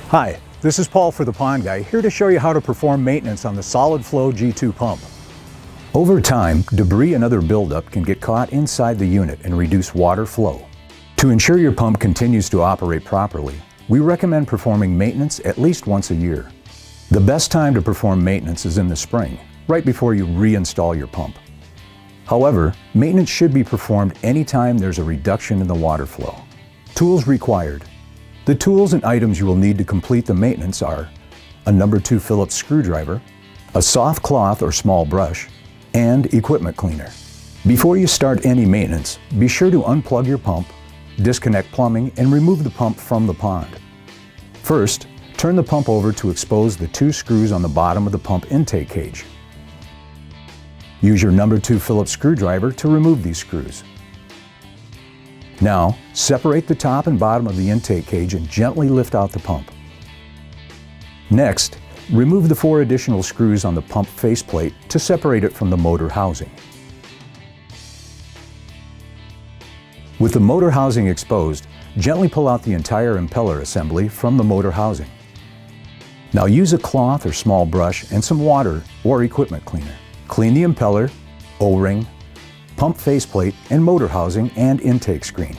Hi, this is Paul for The Pond Guy, here to show you how to perform maintenance on the SolidFlo G2 pump. Over time, debris and other buildup can get caught inside the unit and reduce water flow. To ensure your pump continues to operate properly, we recommend performing maintenance at least once a year. The best time to perform maintenance is in the spring, right before you reinstall your pump. However, maintenance should be performed anytime there's a reduction in the water flow. Tools required. The tools and items you will need to complete the maintenance are a No. 2 Phillips screwdriver, a soft cloth or small brush, and equipment cleaner. Before you start any maintenance, be sure to unplug your pump, disconnect plumbing, and remove the pump from the pond. First, turn the pump over to expose the 2 screws on the bottom of the pump intake cage. Use your No. 2 Phillips screwdriver to remove these screws. Now, separate the top and bottom of the intake cage and gently lift out the pump. Next, remove the 4 additional screws on the pump faceplate to separate it from the motor housing. With the motor housing exposed, gently pull out the entire impeller assembly from the motor housing. Now use a cloth or small brush and some water or equipment cleaner. Clean the impeller, O-ring, pump faceplate, and motor housing and intake screen.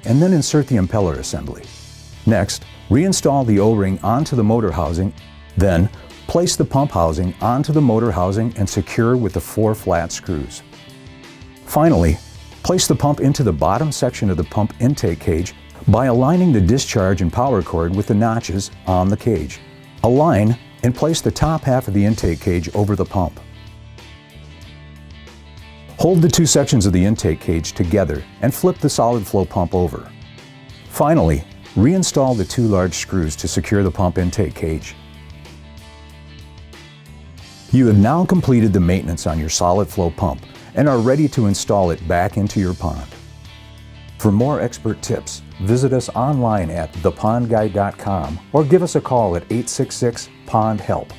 And then insert the impeller assembly. Next, reinstall the O-ring onto the motor housing, then place the pump housing onto the motor housing and secure with the 4 flat screws. Finally, place the pump into the bottom section of the pump intake cage by aligning the discharge and power cord with the notches on the cage. Align and place the top half of the intake cage over the pump. Hold the 2 sections of the intake cage together and flip the SolidFlo pump over. Finally, reinstall the 2 large screws to secure the pump intake cage. You have now completed the maintenance on your SolidFlo pump and are ready to install it back into your pond. For more expert tips, visit us online at thepondguy.com or give us a call at 866-POND-HELP.